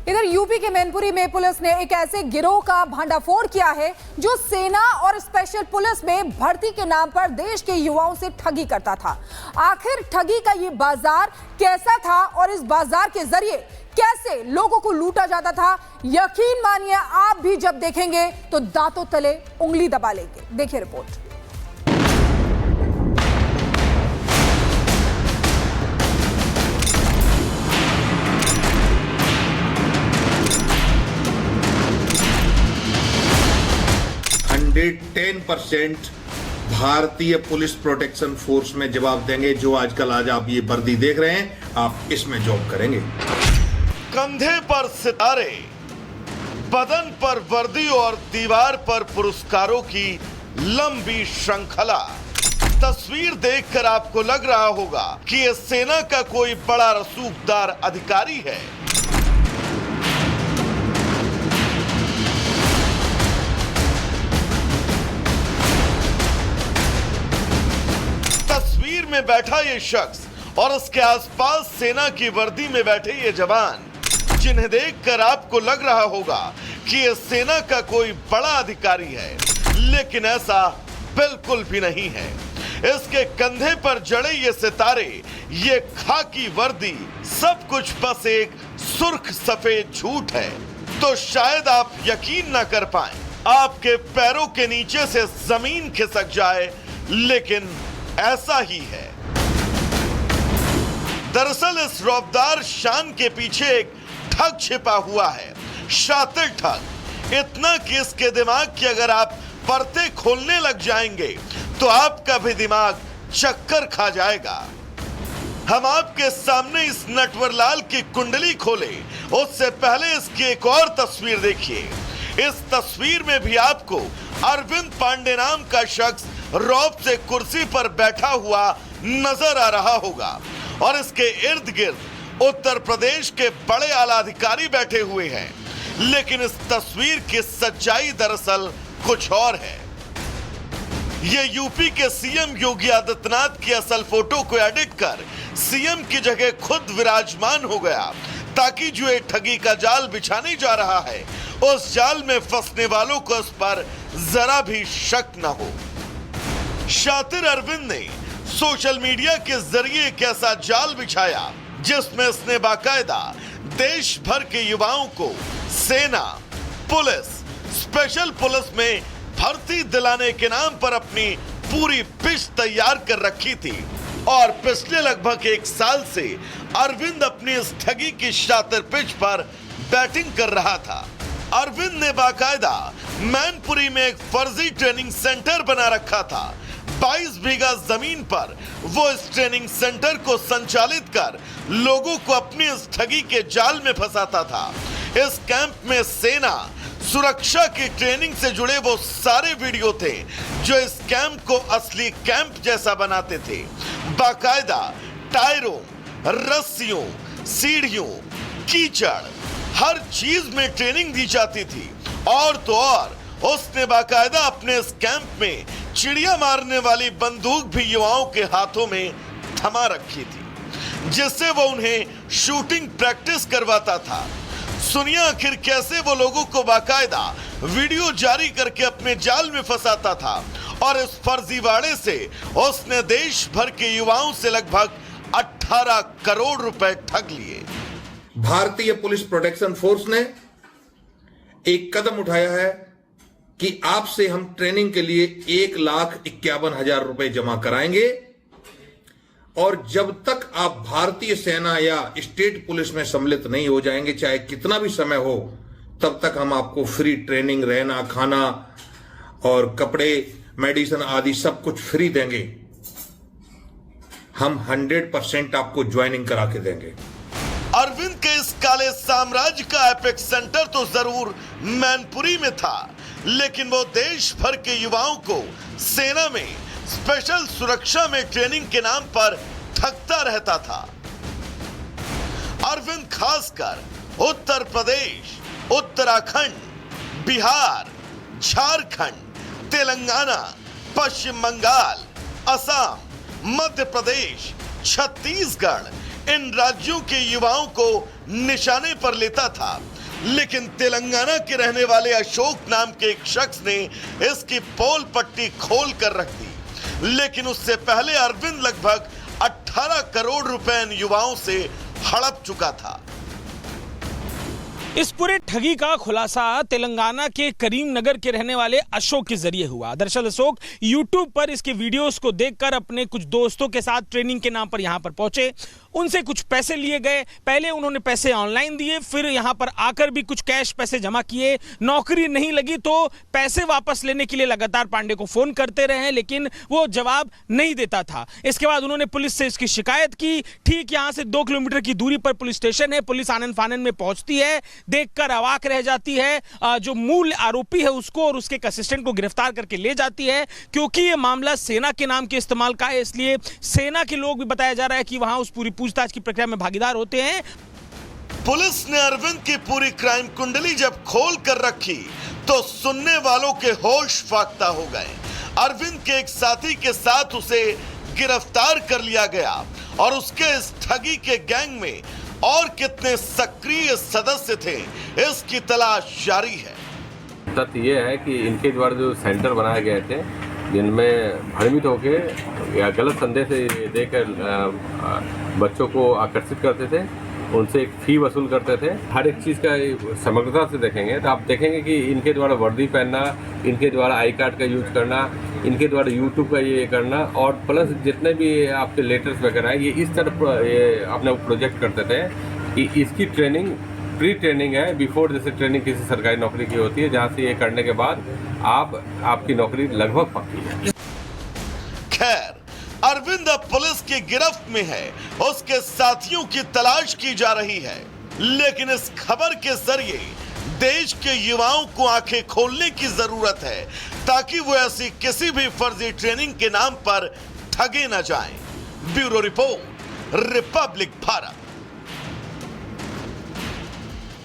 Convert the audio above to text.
इधर यूपी के मैनपुरी में पुलिस ने एक ऐसे गिरोह का भंडाफोड़ किया है जो सेना और स्पेशल पुलिस में भर्ती के नाम पर देश के युवाओं से ठगी करता था। आखिर ठगी का ये बाजार कैसा था और इस बाजार के जरिए कैसे लोगों को लूटा जाता था, यकीन मानिए आप भी जब देखेंगे तो दांतों तले उंगली दबा लेंगे। देखिए रिपोर्ट। हंड्रेड 10% भारतीय पुलिस प्रोटेक्शन फोर्स में जवाब देंगे। जो आजकल आज आप ये वर्दी देख रहे हैं, आप इसमें जॉब करेंगे। कंधे पर सितारे, बदन पर वर्दी और दीवार पर पुरस्कारों की लंबी श्रृंखला। तस्वीर देखकर आपको लग रहा होगा कि ये सेना का कोई बड़ा रसूखदार अधिकारी है। तस्वीर में बैठा ये शख्स और उसके आसपास सेना की वर्दी में बैठे ये जवान, जिन्हें देखकर आपको लग रहा होगा कि ये सेना का कोई बड़ा अधिकारी है, लेकिन ऐसा बिल्कुल भी नहीं है। इसके कंधे पर जड़े ये सितारे, ये खाकी वर्दी, सब कुछ बस एक सुर्ख सफेद झूठ है। तो शायद आप यकीन ना कर पाएं, आपके पैरों के नीचे से जमीन खिसक जाए, लेकिन ऐसा ही है। दरअसल इस रौबदार शान के पीछे एक ठग छिपा हुआ है, शातिर ठग। इतना कि इसके दिमाग की अगर आप परतें खोलने लग जाएंगे तो आपका भी दिमाग चक्कर खा जाएगा। हम आपके सामने इस नटवरलाल की कुंडली खोले उससे पहले इसकी एक और तस्वीर देखिए। इस तस्वीर में भी आपको अरविंद पांडे नाम का शख्स रौब से कुर्सी पर बैठा हुआ नजर आ रहा होगा और इसके इर्द गिर्द उत्तर प्रदेश के बड़े आला अधिकारी बैठे हुए हैं। लेकिन इस तस्वीर की सच्चाई दरअसल कुछ और है। ये यूपी के सीएम योगी आदित्यनाथ की असल फोटो को एडिट कर सीएम की जगह खुद विराजमान हो गया, ताकि जो ये ठगी का जाल बिछाने जा रहा है उस जाल में फंसने वालों को उस पर जरा भी शक न हो। शातिर अरविंद ने सोशल मीडिया के जरिए एक ऐसा जाल बिछाया जिसमें उसने बाकायदा देश भर के युवाओं को सेना, पुलिस, स्पेशल पुलिस में भर्ती दिलाने के नाम पर अपनी पूरी पिच तैयार कर रखी थी। और पिछले लगभग 1 साल से अरविंद अपनी इस ठगी की शातिर पिच पर बैटिंग कर रहा था। अरविंद ने बाकायदा मैनपुरी में एक फर्जी ट्रेनिंग सेंटर बना रखा था। 22 बीघा जमीन पर वो इस ट्रेनिंग सेंटर को संचालित कर लोगों को अपनी इस ठगी के जाल में फंसाता था। इस कैंप में सेना, सुरक्षा की ट्रेनिंग से जुड़े वो सारे वीडियो थे जो इस कैंप को असली कैंप जैसा बनाते थे। बाकायदा टायरों, रस्सियों, सीढ़ियों, कीचड़, हर चीज में ट्रेनिंग दी जाती थी। और तो और उसने बाकायदा अपने इस कैंप में चिड़िया मारने वाली बंदूक भी युवाओं के हाथों में थमा रखी थी, जिससे वो उन्हें शूटिंग प्रैक्टिस करवाता था। सुनिए आखिर कैसे वो लोगों को बाकायदा वीडियो जारी करके अपने जाल में फंसाता था। और इस फर्जीवाड़े से उसने देश भर के युवाओं से लगभग 18 करोड़ रुपए ठग लिए। भारतीय पुलिस प्रोटेक्शन फोर्स ने एक कदम उठाया है कि आपसे हम ट्रेनिंग के लिए 1,51,000 रुपए जमा कराएंगे और जब तक आप भारतीय सेना या स्टेट पुलिस में सम्मिलित नहीं हो जाएंगे, चाहे कितना भी समय हो, तब तक हम आपको फ्री ट्रेनिंग, रहना, खाना और कपड़े, मेडिसिन आदि सब कुछ फ्री देंगे। हम 100% आपको ज्वाइनिंग करा के देंगे। अरविंद के इस काले साम्राज्य का एपिक सेंटर तो जरूर मैनपुरी में था, लेकिन वो देश भर के युवाओं को सेना में स्पेशल सुरक्षा में ट्रेनिंग के नाम पर ठगता रहता था। अरविंद खासकर उत्तर प्रदेश, उत्तराखंड, बिहार, झारखंड, तेलंगाना, पश्चिम बंगाल, असम, मध्य प्रदेश, छत्तीसगढ़, इन राज्यों के युवाओं को निशाने पर लेता था। लेकिन तेलंगाना के रहने वाले अशोक नाम के एक शख्स ने इसकी पोल पट्टी खोल कर रख दी। लेकिन उससे पहले अरविंद लगभग 18 करोड़ रुपए इन युवाओं से हड़प चुका था। इस पूरे ठगी का खुलासा तेलंगाना के करीमनगर के रहने वाले अशोक के जरिए हुआ। दरअसल अशोक यूट्यूब पर इसके वीडियोस को देखकर अपने कुछ दोस्तों के साथ ट्रेनिंग के नाम पर यहां पर पहुंचे, उनसे कुछ पैसे लिए गए। पहले उन्होंने पैसे ऑनलाइन दिए, फिर यहां पर आकर भी कुछ कैश पैसे जमा किए। नौकरी नहीं लगी तो पैसे वापस लेने के लिए लगातार पांडे को फोन करते रहे, लेकिन वो जवाब नहीं देता था। इसके बाद उन्होंने पुलिस से इसकी शिकायत की। ठीक यहां से 2 किलोमीटर की दूरी पर पुलिस स्टेशन है। पुलिस आनन फानन में पहुंचती है, देखकर अवाक रह जाती है। जो मूल आरोपी है उसको और उसके एक असिस्टेंट को गिरफ्तार करके ले जाती है। क्योंकि यह मामला सेना के नाम के इस्तेमाल का है, इसलिए सेना के लोग भी बताया जा रहा है कि वहां उस पूरी पूछताछ की प्रक्रिया में भागीदार होते हैं। पुलिस ने अरविंद की पूरी क्राइम कुंडली जब खोल कर रखी तो सुनने वालों के होश फाख्ता हो गए। अरविंद के एक साथी के साथ उसे गिरफ्तार कर लिया गया और उसके इस ठगी के गैंग में और कितने सक्रिय सदस्य थे, इसकी तलाश जारी है। तथ्य ये है कि इनके द्वारा जो सेंटर बनाए गए थे, जिनमें भ्रमित होके या गलत संदेश देकर बच्चों को आकर्षित करते थे, उनसे एक फी वसूल करते थे। हर एक चीज़ का समग्रता से देखेंगे तो आप देखेंगे कि इनके द्वारा वर्दी पहनना, इनके द्वारा आई कार्ड का यूज करना, इनके द्वारा यूट्यूब का ये करना और प्लस जितने भी आपके लेटर्स वगैरह हैं, ये इस तरह ये अपने प्रोजेक्ट करते थे कि इसकी ट्रेनिंग प्री ट्रेनिंग है। बिफोर जैसे ट्रेनिंग किसी सरकारी नौकरी की होती है, जहाँ से ये करने के बाद आपकी नौकरी लगभग पक्की है। खैर, अरविंद अब पुलिस की गिरफ्त में है, उसके साथियों की तलाश की जा रही है। लेकिन इस खबर के जरिए देश के युवाओं को आंखें खोलने की जरूरत है, ताकि वो ऐसी किसी भी फर्जी ट्रेनिंग के नाम पर ठगे न जाएं। Bureau report, Republic Bharat.